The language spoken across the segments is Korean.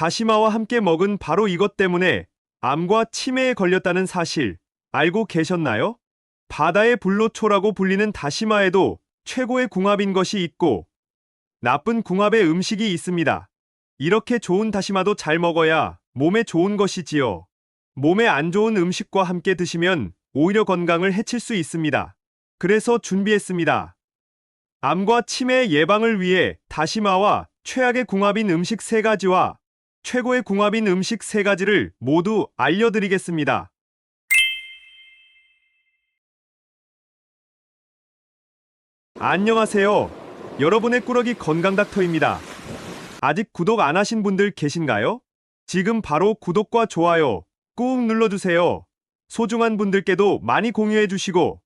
다시마와 함께 먹은 바로 이것 때문에 암과 치매에 걸렸다는 사실 알고 계셨나요? 바다의 불로초라고 불리는 다시마에도 최고의 궁합인 것이 있고 나쁜 궁합의 음식이 있습니다. 이렇게 좋은 다시마도 잘 먹어야 몸에 좋은 것이지요. 몸에 안 좋은 음식과 함께 드시면 오히려 건강을 해칠 수 있습니다. 그래서 준비했습니다. 암과 치매 예방을 위해 다시마와 최악의 궁합인 음식 3가지와 최고의 궁합인 음식 3가지를 모두 알려드리겠습니다. 안녕하세요. 여러분의 꾸러기 건강닥터입니다. 아직 구독 안 하신 분들 계신가요? 지금 바로 구독과 좋아요 꾹 눌러주세요. 소중한 분들께도 많이 공유해주시고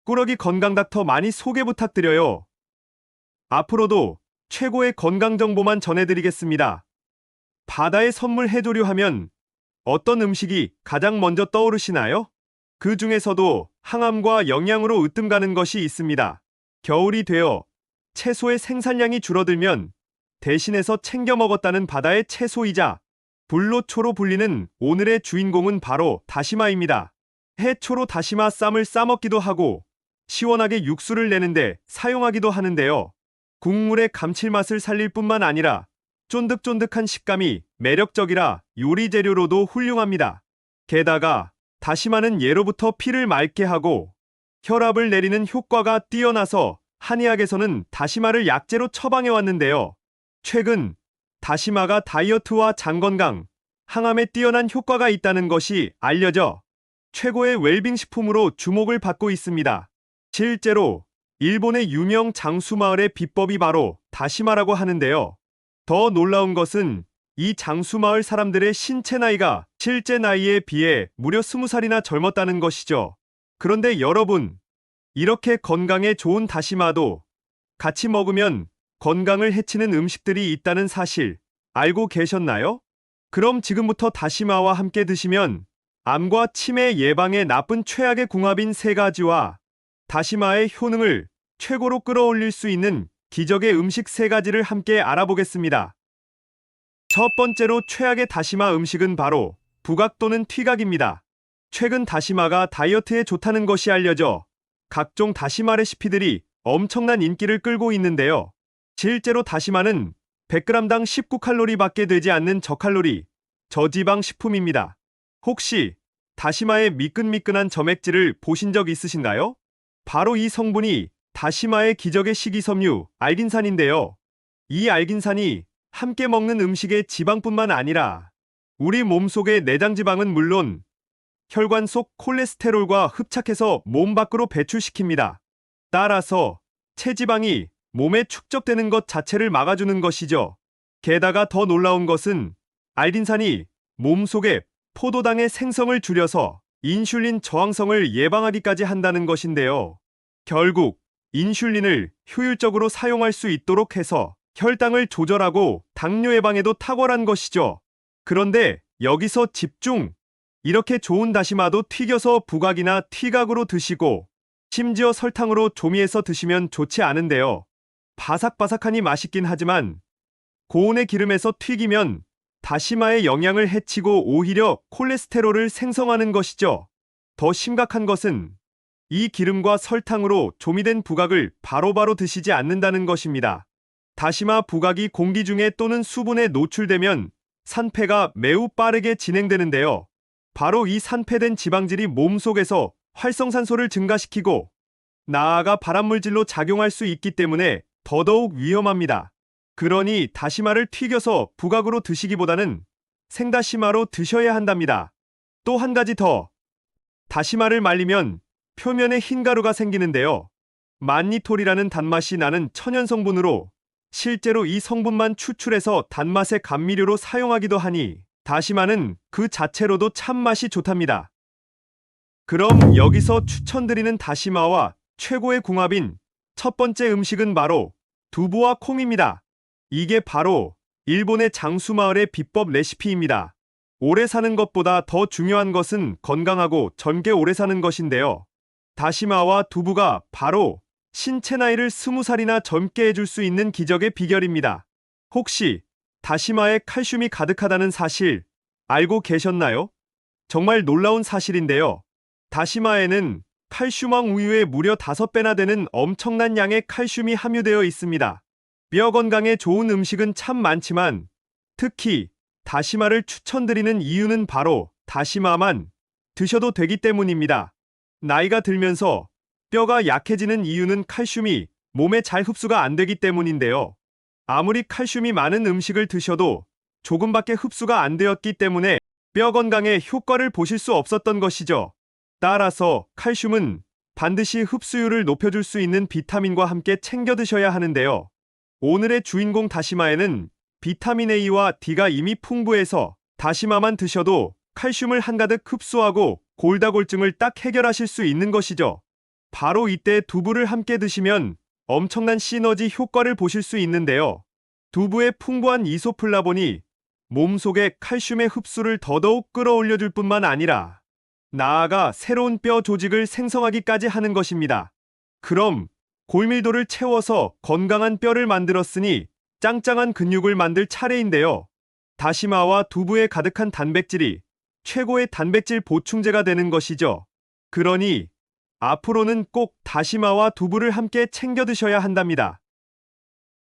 꾸러기 건강닥터 많이 소개 부탁드려요. 앞으로도 최고의 건강정보만 전해드리겠습니다. 바다의 선물 해조류 하면 어떤 음식이 가장 먼저 떠오르시나요? 그 중에서도 항암과 영양으로 으뜸 가는 것이 있습니다. 겨울이 되어 채소의 생산량이 줄어들면 대신해서 챙겨 먹었다는 바다의 채소이자 불로초로 불리는 오늘의 주인공은 바로 다시마입니다. 해초로 다시마 쌈을 싸먹기도 하고 시원하게 육수를 내는데 사용하기도 하는데요. 국물의 감칠맛을 살릴 뿐만 아니라 쫀득쫀득한 식감이 매력적이라 요리 재료로도 훌륭합니다. 게다가 다시마는 예로부터 피를 맑게 하고 혈압을 내리는 효과가 뛰어나서 한의학에서는 다시마를 약재로 처방해 왔는데요. 최근 다시마가 다이어트와 장건강, 항암에 뛰어난 효과가 있다는 것이 알려져 최고의 웰빙 식품으로 주목을 받고 있습니다. 실제로 일본의 유명 장수마을의 비법이 바로 다시마라고 하는데요. 더 놀라운 것은 이 장수마을 사람들의 신체 나이가 실제 나이에 비해 무려 20살이나 젊었다는 것이죠. 그런데 여러분, 이렇게 건강에 좋은 다시마도 같이 먹으면 건강을 해치는 음식들이 있다는 사실 알고 계셨나요? 그럼 지금부터 다시마와 함께 드시면 암과 치매 예방에 나쁜 최악의 궁합인 3가지와 다시마의 효능을 최고로 끌어올릴 수 있는 기적의 음식 3가지를 함께 알아보겠습니다. 첫 번째로 최악의 다시마 음식은 바로 부각 또는 튀각입니다. 최근 다시마가 다이어트에 좋다는 것이 알려져 각종 다시마 레시피들이 엄청난 인기를 끌고 있는데요. 실제로 다시마는 100g당 19칼로리밖에 되지 않는 저칼로리, 저지방 식품입니다. 혹시 다시마의 미끈미끈한 점액질을 보신 적 있으신가요? 바로 이 성분이 다시마의 기적의 식이섬유 알긴산인데요. 이 알긴산이 함께 먹는 음식의 지방뿐만 아니라 우리 몸속의 내장지방은 물론 혈관 속 콜레스테롤과 흡착해서 몸 밖으로 배출시킵니다. 따라서 체지방이 몸에 축적되는 것 자체를 막아주는 것이죠. 게다가 더 놀라운 것은 알긴산이 몸속의 포도당의 생성을 줄여서 인슐린 저항성을 예방하기까지 한다는 것인데요. 결국 인슐린을 효율적으로 사용할 수 있도록 해서 혈당을 조절하고 당뇨 예방에도 탁월한 것이죠. 그런데 여기서 집중! 이렇게 좋은 다시마도 튀겨서 부각이나 튀각으로 드시고 심지어 설탕으로 조미해서 드시면 좋지 않은데요. 바삭바삭하니 맛있긴 하지만 고온의 기름에서 튀기면 다시마의 영양을 해치고 오히려 콜레스테롤을 생성하는 것이죠. 더 심각한 것은 이 기름과 설탕으로 조미된 부각을 바로바로 드시지 않는다는 것입니다. 다시마 부각이 공기 중에 또는 수분에 노출되면 산패가 매우 빠르게 진행되는데요. 바로 이 산패된 지방질이 몸속에서 활성산소를 증가시키고 나아가 발암물질로 작용할 수 있기 때문에 더더욱 위험합니다. 그러니 다시마를 튀겨서 부각으로 드시기보다는 생다시마로 드셔야 한답니다. 또 한 가지 더. 다시마를 말리면 표면에 흰 가루가 생기는데요. 만니톨이라는 단맛이 나는 천연 성분으로 실제로 이 성분만 추출해서 단맛의 감미료로 사용하기도 하니 다시마는 그 자체로도 참맛이 좋답니다. 그럼 여기서 추천드리는 다시마와 최고의 궁합인 첫 번째 음식은 바로 두부와 콩입니다. 이게 바로 일본의 장수마을의 비법 레시피입니다. 오래 사는 것보다 더 중요한 것은 건강하고 젊게 오래 사는 것인데요. 다시마와 두부가 바로 신체 나이를 20살이나 젊게 해줄 수 있는 기적의 비결입니다. 혹시 다시마에 칼슘이 가득하다는 사실 알고 계셨나요? 정말 놀라운 사실인데요. 다시마에는 칼슘왕 우유의 무려 5배나 되는 엄청난 양의 칼슘이 함유되어 있습니다. 뼈 건강에 좋은 음식은 참 많지만 특히 다시마를 추천드리는 이유는 바로 다시마만 드셔도 되기 때문입니다. 나이가 들면서 뼈가 약해지는 이유는 칼슘이 몸에 잘 흡수가 안 되기 때문인데요. 아무리 칼슘이 많은 음식을 드셔도 조금밖에 흡수가 안 되었기 때문에 뼈 건강에 효과를 보실 수 없었던 것이죠. 따라서 칼슘은 반드시 흡수율을 높여줄 수 있는 비타민과 함께 챙겨 드셔야 하는데요. 오늘의 주인공 다시마에는 비타민 A와 D가 이미 풍부해서 다시마만 드셔도 칼슘을 한가득 흡수하고 골다골증을 딱 해결하실 수 있는 것이죠. 바로 이때 두부를 함께 드시면 엄청난 시너지 효과를 보실 수 있는데요. 두부의 풍부한 이소플라본이 몸속의 칼슘의 흡수를 더더욱 끌어올려줄 뿐만 아니라 나아가 새로운 뼈 조직을 생성하기까지 하는 것입니다. 그럼 골밀도를 채워서 건강한 뼈를 만들었으니 짱짱한 근육을 만들 차례인데요. 다시마와 두부에 가득한 단백질이 최고의 단백질 보충제가 되는 것이죠. 그러니 앞으로는 꼭 다시마와 두부를 함께 챙겨 드셔야 한답니다.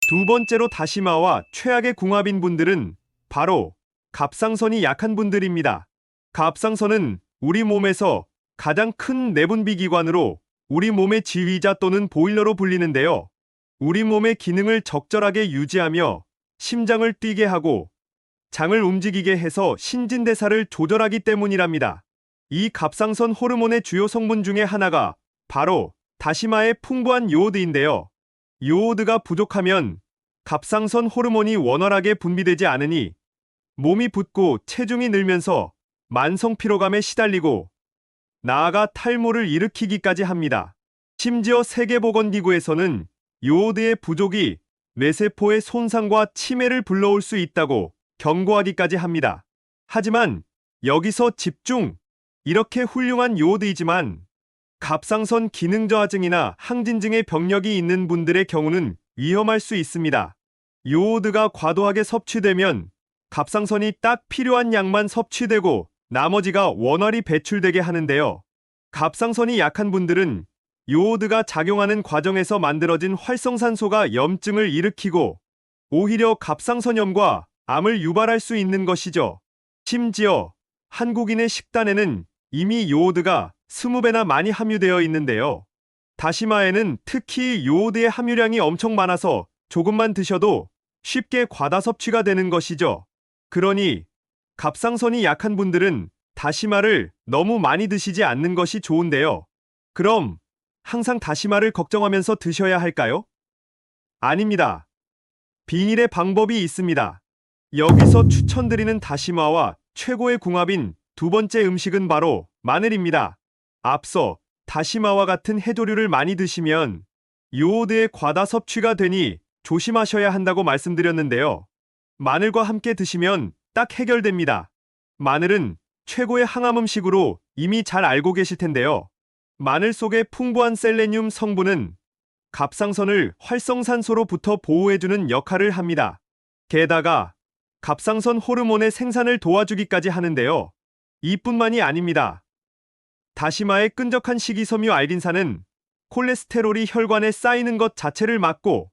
두 번째로 다시마와 최악의 궁합인 분들은 바로 갑상선이 약한 분들입니다. 갑상선은 우리 몸에서 가장 큰 내분비 기관으로 우리 몸의 지휘자 또는 보일러로 불리는데요. 우리 몸의 기능을 적절하게 유지하며 심장을 뛰게 하고 장을 움직이게 해서 신진대사를 조절하기 때문이랍니다. 이 갑상선 호르몬의 주요 성분 중에 하나가 바로 다시마의 풍부한 요오드인데요. 요오드가 부족하면 갑상선 호르몬이 원활하게 분비되지 않으니 몸이 붓고 체중이 늘면서 만성 피로감에 시달리고 나아가 탈모를 일으키기까지 합니다. 심지어 세계보건기구에서는 요오드의 부족이 뇌세포의 손상과 치매를 불러올 수 있다고 경고하기까지 합니다. 하지만 여기서 집중! 이렇게 훌륭한 요오드이지만 갑상선 기능 저하증이나 항진증의 병력이 있는 분들의 경우는 위험할 수 있습니다. 요오드가 과도하게 섭취되면 갑상선이 딱 필요한 양만 섭취되고 나머지가 원활히 배출되게 하는데요. 갑상선이 약한 분들은 요오드가 작용하는 과정에서 만들어진 활성산소가 염증을 일으키고 오히려 갑상선염과 암을 유발할 수 있는 것이죠. 심지어 한국인의 식단에는 이미 요오드가 20배나 많이 함유되어 있는데요. 다시마에는 특히 요오드의 함유량이 엄청 많아서 조금만 드셔도 쉽게 과다 섭취가 되는 것이죠. 그러니 갑상선이 약한 분들은 다시마를 너무 많이 드시지 않는 것이 좋은데요. 그럼 항상 다시마를 걱정하면서 드셔야 할까요? 아닙니다. 비닐의 방법이 있습니다. 여기서 추천드리는 다시마와 최고의 궁합인 두 번째 음식은 바로 마늘입니다. 앞서 다시마와 같은 해조류를 많이 드시면 요오드의 과다 섭취가 되니 조심하셔야 한다고 말씀드렸는데요. 마늘과 함께 드시면 딱 해결됩니다. 마늘은 최고의 항암 음식으로 이미 잘 알고 계실 텐데요. 마늘 속의 풍부한 셀레늄 성분은 갑상선을 활성산소로부터 보호해주는 역할을 합니다. 게다가 갑상선 호르몬의 생산을 도와주기까지 하는데요. 이뿐만이 아닙니다. 다시마의 끈적한 식이섬유 알긴산은 콜레스테롤이 혈관에 쌓이는 것 자체를 막고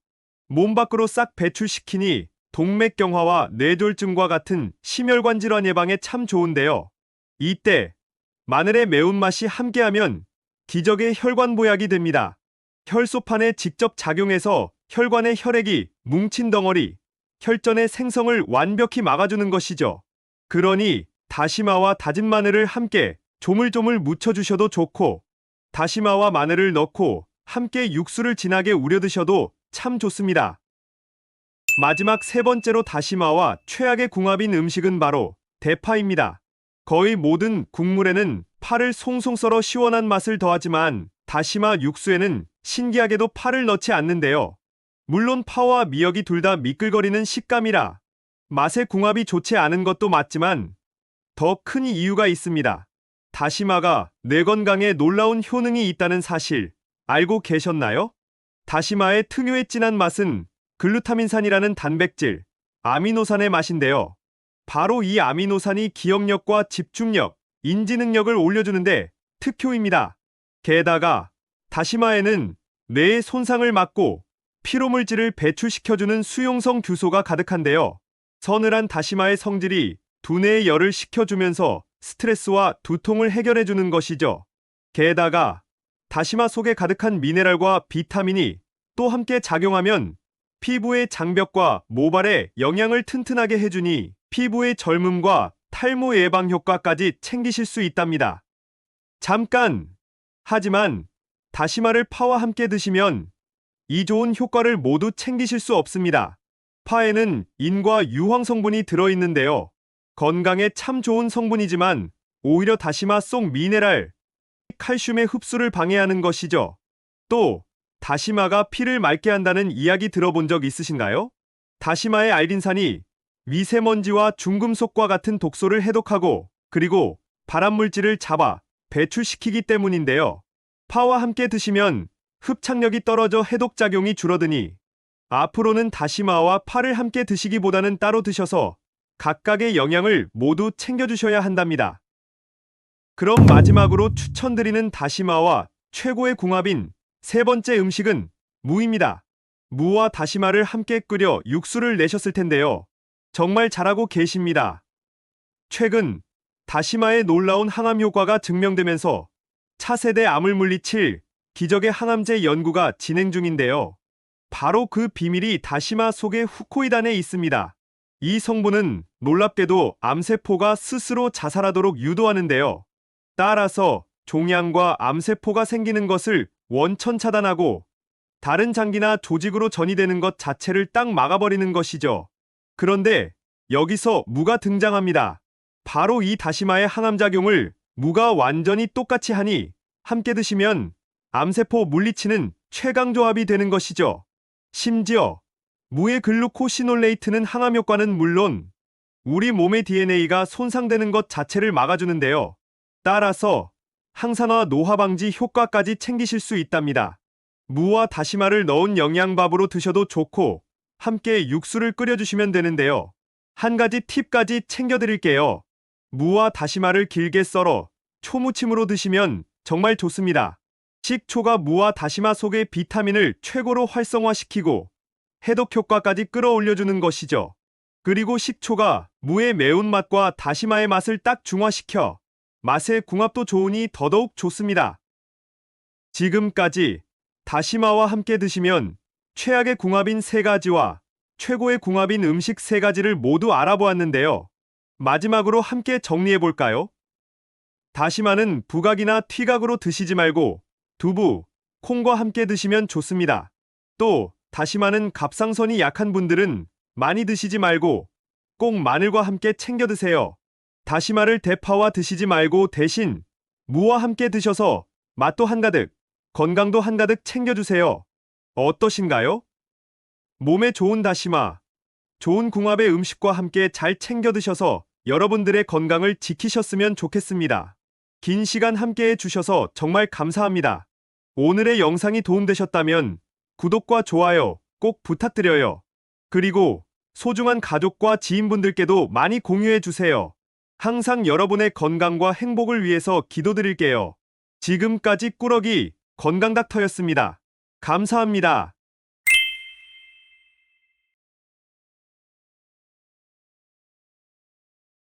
몸 밖으로 싹 배출시키니 동맥경화와 뇌졸중과 같은 심혈관 질환 예방에 참 좋은데요. 이때 마늘의 매운맛이 함께하면 기적의 혈관 보약이 됩니다. 혈소판에 직접 작용해서 혈관의 혈액이 뭉친 덩어리, 혈전의 생성을 완벽히 막아주는 것이죠. 그러니 다시마와 다진 마늘을 함께 조물조물 묻혀주셔도 좋고 다시마와 마늘을 넣고 함께 육수를 진하게 우려 드셔도 참 좋습니다. 마지막 세 번째로 다시마와 최악의 궁합인 음식은 바로 대파입니다. 거의 모든 국물에는 파를 송송 썰어 시원한 맛을 더하지만 다시마 육수에는 신기하게도 파를 넣지 않는데요. 물론 파와 미역이 둘 다 미끌거리는 식감이라 맛의 궁합이 좋지 않은 것도 맞지만 더 큰 이유가 있습니다. 다시마가 뇌 건강에 놀라운 효능이 있다는 사실 알고 계셨나요? 다시마의 특유의 진한 맛은 글루타민산이라는 단백질, 아미노산의 맛인데요. 바로 이 아미노산이 기억력과 집중력, 인지 능력을 올려주는데 특효입니다. 게다가 다시마에는 뇌의 손상을 막고 피로물질을 배출시켜주는 수용성 규소가 가득한데요. 서늘한 다시마의 성질이 두뇌의 열을 식혀주면서 스트레스와 두통을 해결해주는 것이죠. 게다가 다시마 속에 가득한 미네랄과 비타민이 또 함께 작용하면 피부의 장벽과 모발에 영양을 튼튼하게 해주니 피부의 젊음과 탈모 예방 효과까지 챙기실 수 있답니다. 잠깐! 하지만 다시마를 파와 함께 드시면 이 좋은 효과를 모두 챙기실 수 없습니다. 파에는 인과 유황 성분이 들어있는데요. 건강에 참 좋은 성분이지만 오히려 다시마 속 미네랄, 칼슘의 흡수를 방해하는 것이죠. 또 다시마가 피를 맑게 한다는 이야기 들어본 적 있으신가요? 다시마의 알긴산이 미세먼지와 중금속과 같은 독소를 해독하고 그리고 발암물질을 잡아 배출시키기 때문인데요. 파와 함께 드시면 흡착력이 떨어져 해독작용이 줄어드니 앞으로는 다시마와 파를 함께 드시기보다는 따로 드셔서 각각의 영양을 모두 챙겨주셔야 한답니다. 그럼 마지막으로 추천드리는 다시마와 최고의 궁합인 세 번째 음식은 무입니다. 무와 다시마를 함께 끓여 육수를 내셨을 텐데요. 정말 잘하고 계십니다. 최근 다시마의 놀라운 항암 효과가 증명되면서 차세대 암을 물리칠 기적의 항암제 연구가 진행 중인데요. 바로 그 비밀이 다시마 속의 후코이단에 있습니다. 이 성분은 놀랍게도 암세포가 스스로 자살하도록 유도하는데요. 따라서 종양과 암세포가 생기는 것을 원천 차단하고 다른 장기나 조직으로 전이되는 것 자체를 딱 막아버리는 것이죠. 그런데 여기서 무가 등장합니다. 바로 이 다시마의 항암작용을 무가 완전히 똑같이 하니 함께 드시면 암세포 물리치는 최강조합이 되는 것이죠. 심지어 무의 글루코시놀레이트는 항암 효과는 물론 우리 몸의 DNA가 손상되는 것 자체를 막아주는데요. 따라서 항산화 노화 방지 효과까지 챙기실 수 있답니다. 무와 다시마를 넣은 영양밥으로 드셔도 좋고 함께 육수를 끓여주시면 되는데요. 한 가지 팁까지 챙겨드릴게요. 무와 다시마를 길게 썰어 초무침으로 드시면 정말 좋습니다. 식초가 무와 다시마 속의 비타민을 최고로 활성화시키고 해독 효과까지 끌어올려주는 것이죠. 그리고 식초가 무의 매운맛과 다시마의 맛을 딱 중화시켜 맛의 궁합도 좋으니 더더욱 좋습니다. 지금까지 다시마와 함께 드시면 최악의 궁합인 세 가지와 최고의 궁합인 음식 세 가지를 모두 알아보았는데요. 마지막으로 함께 정리해볼까요? 다시마는 부각이나 튀각으로 드시지 말고 두부, 콩과 함께 드시면 좋습니다. 또 다시마는 갑상선이 약한 분들은 많이 드시지 말고 꼭 마늘과 함께 챙겨 드세요. 다시마를 대파와 드시지 말고 대신 무와 함께 드셔서 맛도 한가득, 건강도 한가득 챙겨주세요. 어떠신가요? 몸에 좋은 다시마, 좋은 궁합의 음식과 함께 잘 챙겨 드셔서 여러분들의 건강을 지키셨으면 좋겠습니다. 긴 시간 함께 해주셔서 정말 감사합니다. 오늘의 영상이 도움되셨다면 구독과 좋아요 꼭 부탁드려요. 그리고 소중한 가족과 지인분들께도 많이 공유해주세요. 항상 여러분의 건강과 행복을 위해서 기도드릴게요. 지금까지 꾸러기 건강닥터였습니다. 감사합니다.